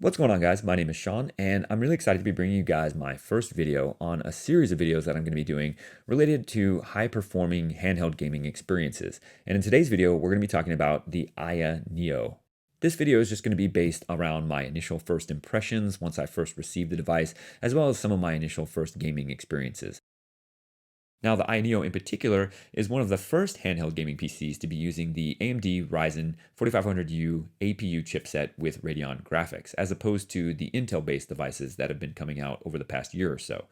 What's going on, guys? My name is Sean, and I'm really excited to be bringing you guys my first video on a series of videos that I'm going to be doing related to high-performing handheld gaming experiences. And in today's video, we're going to be talking about the Aya Neo. This video is just going to be based around my initial first impressions once I first received the device, as well as some of my initial first gaming experiences. Now, the Aya Neo in particular is one of the first handheld gaming PCs to be using the AMD Ryzen 4500U APU chipset with Radeon graphics, as opposed to the Intel-based devices that have been coming out over the past year or so.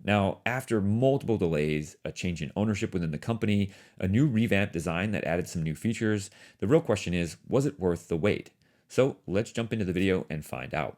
Now, after multiple delays, a change in ownership within the company, a new revamped design that added some new features, the real question is, was it worth the wait? So let's jump into the video and find out.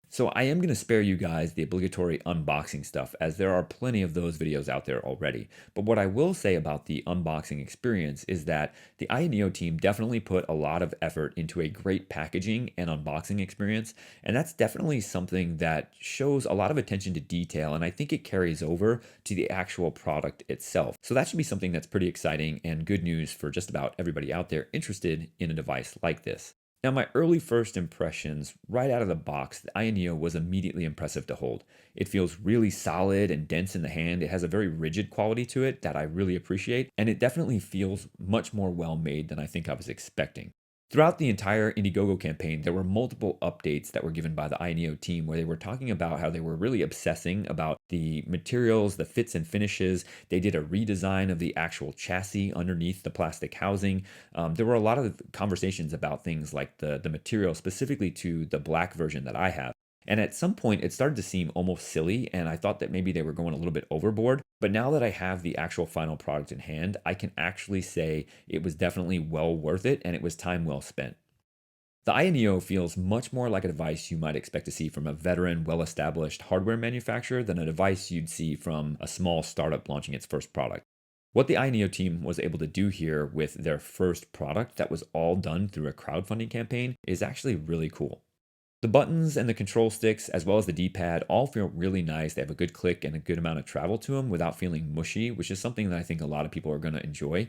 So I am going to spare you guys the obligatory unboxing stuff, as there are plenty of those videos out there already. But what I will say about the unboxing experience is that the Aya Neo team definitely put a lot of effort into a great packaging and unboxing experience, and that's definitely something that shows a lot of attention to detail, and I think it carries over to the actual product itself. So that should be something that's pretty exciting and good news for just about everybody out there interested in a device like this. Now, my early first impressions, right out of the box, the Aya Neo was immediately impressive to hold. It feels really solid and dense in the hand. It has a very rigid quality to it that I really appreciate, and it definitely feels much more well made than I think I was expecting. Throughout the entire Indiegogo campaign, there were multiple updates that were given by the Aya Neo team where they were talking about how they were really obsessing about the materials, the fits and finishes. They did a redesign of the actual chassis underneath the plastic housing. There were a lot of conversations about things like the material, specifically to the black version that I have. And at some point, it started to seem almost silly, and I thought that maybe they were going a little bit overboard. But now that I have the actual final product in hand, I can actually say it was definitely well worth it, and it was time well spent. The Aya Neo feels much more like a device you might expect to see from a veteran, well-established hardware manufacturer than a device you'd see from a small startup launching its first product. What the Aya Neo team was able to do here with their first product that was all done through a crowdfunding campaign is actually really cool. The buttons and the control sticks, as well as the D-pad, all feel really nice. They have a good click and a good amount of travel to them without feeling mushy, which is something that I think a lot of people are going to enjoy.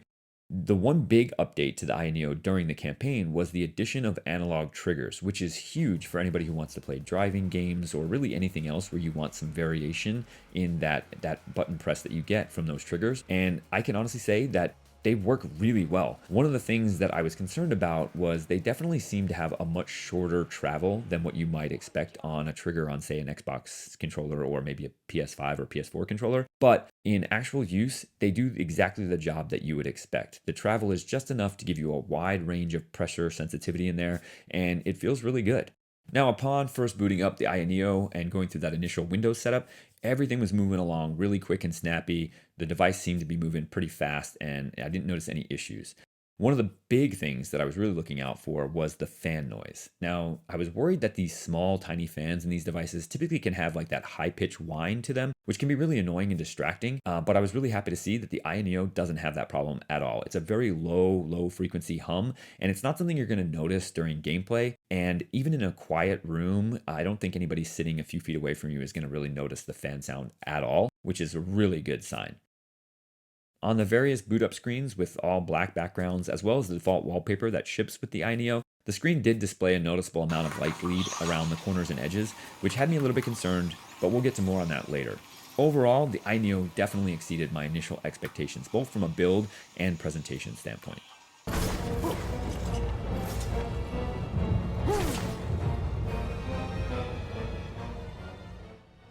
The one big update to the Aya Neo during the campaign was the addition of analog triggers, which is huge for anybody who wants to play driving games or really anything else where you want some variation in that button press that you get from those triggers. And I can honestly say that they work really well. One of the things that I was concerned about was they definitely seem to have a much shorter travel than what you might expect on a trigger on, say, an Xbox controller or maybe a PS5 or PS4 controller. But in actual use, they do exactly the job that you would expect. The travel is just enough to give you a wide range of pressure sensitivity in there, and it feels really good. Now, upon first booting up the Aya Neo and going through that initial Windows setup, everything was moving along really quick and snappy. The device seemed to be moving pretty fast, and I didn't notice any issues. One of the big things that I was really looking out for was the fan noise. Now, I was worried that these small, tiny fans in these devices typically can have like that high-pitched whine to them, which can be really annoying and distracting. But I was really happy to see that the Aya Neo doesn't have that problem at all. It's a very low frequency hum, and it's not something you're going to notice during gameplay. And even in a quiet room, I don't think anybody sitting a few feet away from you is going to really notice the fan sound at all, which is a really good sign. On the various boot up screens with all black backgrounds, as well as the default wallpaper that ships with the Aya Neo, the screen did display a noticeable amount of light bleed around the corners and edges, which had me a little bit concerned, but we'll get to more on that later. Overall, the Aya Neo definitely exceeded my initial expectations, both from a build and presentation standpoint.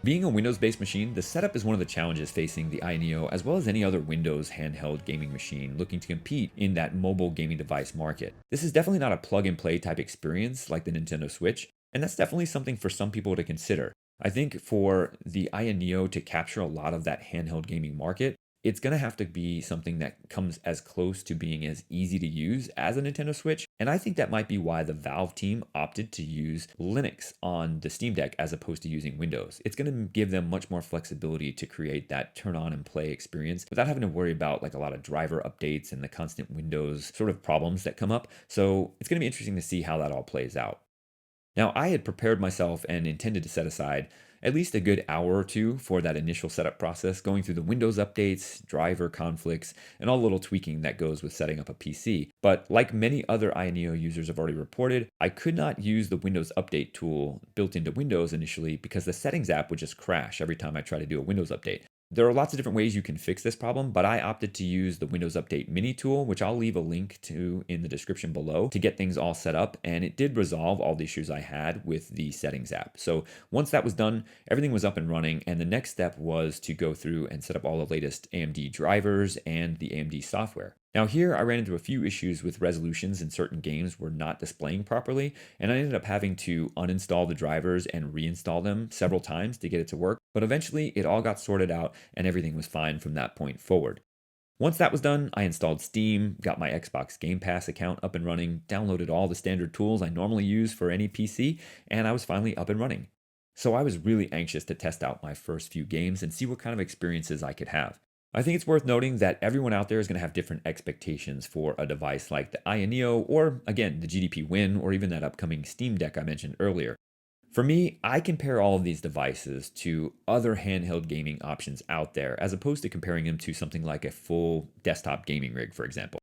Being a Windows-based machine, the setup is one of the challenges facing the Aya Neo as well as any other Windows handheld gaming machine looking to compete in that mobile gaming device market. This is definitely not a plug-and-play type experience like the Nintendo Switch, and that's definitely something for some people to consider. I think for the Aya Neo to capture a lot of that handheld gaming market, it's going to have to be something that comes as close to being as easy to use as a Nintendo Switch. And I think that might be why the Valve team opted to use Linux on the Steam Deck as opposed to using Windows. It's going to give them much more flexibility to create that turn on and play experience without having to worry about like a lot of driver updates and the constant Windows sort of problems that come up. So it's going to be interesting to see how that all plays out. Now, I had prepared myself and intended to set aside at least a good hour or two for that initial setup process, going through the Windows updates, driver conflicts, and all the little tweaking that goes with setting up a PC. But like many other Aya Neo users have already reported, I could not use the Windows Update tool built into Windows initially because the settings app would just crash every time I try to do a Windows update. There are lots of different ways you can fix this problem, but I opted to use the Windows Update mini tool, which I'll leave a link to in the description below to get things all set up. And it did resolve all the issues I had with the settings app. So once that was done, everything was up and running. And the next step was to go through and set up all the latest AMD drivers and the AMD software. Now here I ran into a few issues with resolutions in certain games were not displaying properly, and I ended up having to uninstall the drivers and reinstall them several times to get it to work, but eventually it all got sorted out and everything was fine from that point forward. Once that was done, I installed Steam, got my Xbox Game Pass account up and running, downloaded all the standard tools I normally use for any PC, and I was finally up and running. So I was really anxious to test out my first few games and see what kind of experiences I could have. I think it's worth noting that everyone out there is going to have different expectations for a device like the Aya Neo or, again, the GDP Win or even that upcoming Steam Deck I mentioned earlier. For me, I compare all of these devices to other handheld gaming options out there as opposed to comparing them to something like a full desktop gaming rig, for example.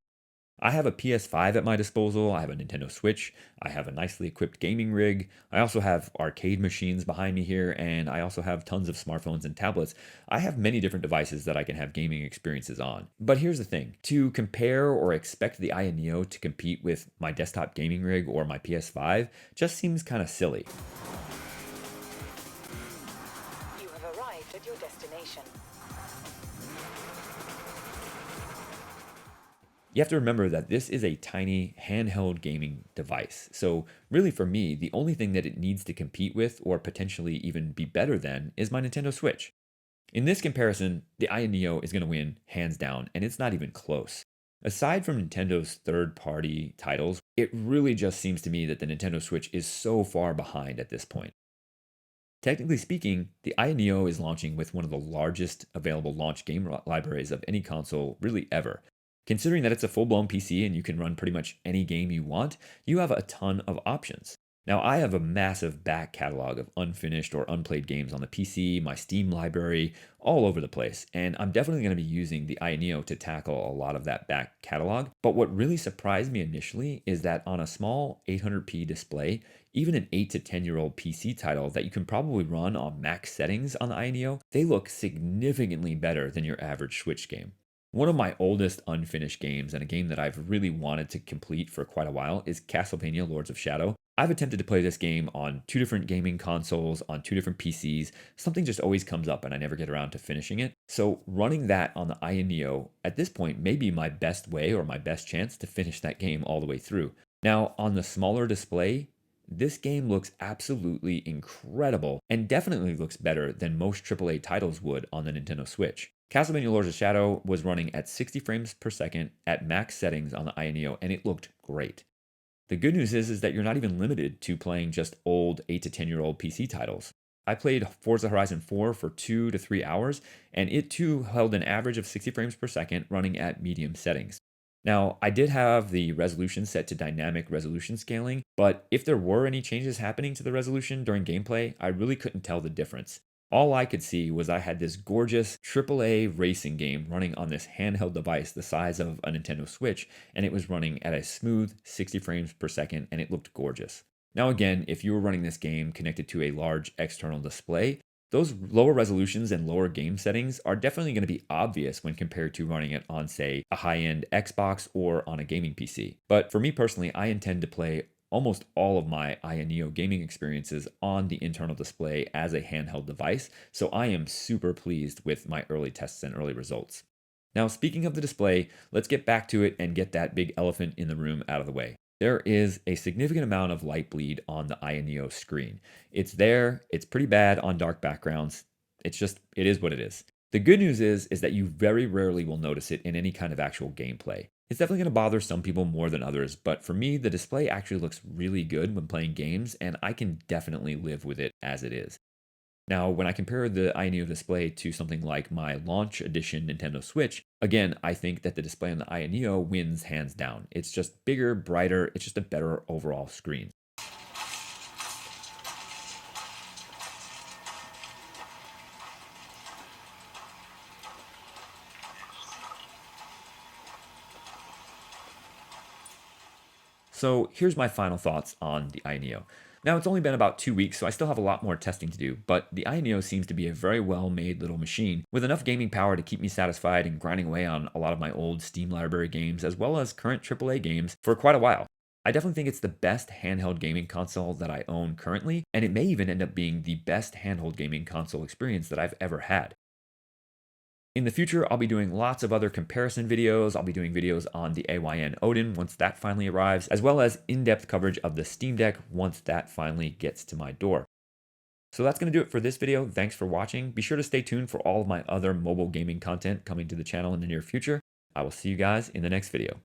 I have a PS5 at my disposal, I have a Nintendo Switch, I have a nicely equipped gaming rig, I also have arcade machines behind me here, and I also have tons of smartphones and tablets. I have many different devices that I can have gaming experiences on. But here's the thing, to compare or expect the Aya Neo to compete with my desktop gaming rig or my PS5 just seems kind of silly. You have arrived at your destination. You have to remember that this is a tiny handheld gaming device. So really for me, the only thing that it needs to compete with or potentially even be better than is my Nintendo Switch. In this comparison, the Aya Neo is going to win hands down, and it's not even close. Aside from Nintendo's third-party titles, it really just seems to me that the Nintendo Switch is so far behind at this point. Technically speaking, the Aya Neo is launching with one of the largest available launch game libraries of any console really ever. Considering that it's a full-blown PC and you can run pretty much any game you want, you have a ton of options. Now, I have a massive back catalog of unfinished or unplayed games on the PC, my Steam library, all over the place, and I'm definitely going to be using the Aya Neo to tackle a lot of that back catalog. But what really surprised me initially is that on a small 800p display, even an 8 to 10-year-old PC title that you can probably run on max settings on the Aya Neo, they look significantly better than your average Switch game. One of my oldest unfinished games, and a game that I've really wanted to complete for quite a while, is Castlevania Lords of Shadow. I've attempted to play this game on 2 different gaming consoles, on 2 different PCs. Something just always comes up and I never get around to finishing it. So running that on the Aya Neo at this point may be my best way or my best chance to finish that game all the way through. Now, on the smaller display, this game looks absolutely incredible and definitely looks better than most AAA titles would on the Nintendo Switch. Castlevania Lords of Shadow was running at 60 frames per second at max settings on the Aya Neo, and it looked great. The good news is that you're not even limited to playing just old 8 to 10-year-old PC titles. I played Forza Horizon 4 for 2 to 3 hours, and it too held an average of 60 frames per second running at medium settings. Now, I did have the resolution set to dynamic resolution scaling, but if there were any changes happening to the resolution during gameplay, I really couldn't tell the difference. All I could see was I had this gorgeous AAA racing game running on this handheld device the size of a Nintendo Switch, and it was running at a smooth 60 frames per second, and it looked gorgeous. Now again, if you were running this game connected to a large external display, those lower resolutions and lower game settings are definitely going to be obvious when compared to running it on, say, a high-end Xbox or on a gaming PC. But for me personally, I intend to play almost all of my Aya Neo gaming experiences on the internal display as a handheld device, so I am super pleased with my early tests and early results. Now, speaking of the display, let's get back to it and get that big elephant in the room out of the way. There is a significant amount of light bleed on the Aya Neo screen. It's there, it's pretty bad on dark backgrounds. It is what it is. The good news is that you very rarely will notice it in any kind of actual gameplay. It's definitely going to bother some people more than others, but for me, the display actually looks really good when playing games, and I can definitely live with it as it is. Now, when I compare the Aya Neo display to something like my launch edition Nintendo Switch, again, I think that the display on the Aya Neo wins hands down. It's just bigger, brighter, it's just a better overall screen. So here's my final thoughts on the Aya Neo. Now, it's only been about 2 weeks, so I still have a lot more testing to do, but the Aya Neo seems to be a very well-made little machine with enough gaming power to keep me satisfied and grinding away on a lot of my old Steam library games as well as current AAA games for quite a while. I definitely think it's the best handheld gaming console that I own currently, and it may even end up being the best handheld gaming console experience that I've ever had. In the future, I'll be doing lots of other comparison videos. I'll be doing videos on the AYN Odin once that finally arrives, as well as in-depth coverage of the Steam Deck once that finally gets to my door. So that's going to do it for this video. Thanks for watching. Be sure to stay tuned for all of my other mobile gaming content coming to the channel in the near future. I will see you guys in the next video.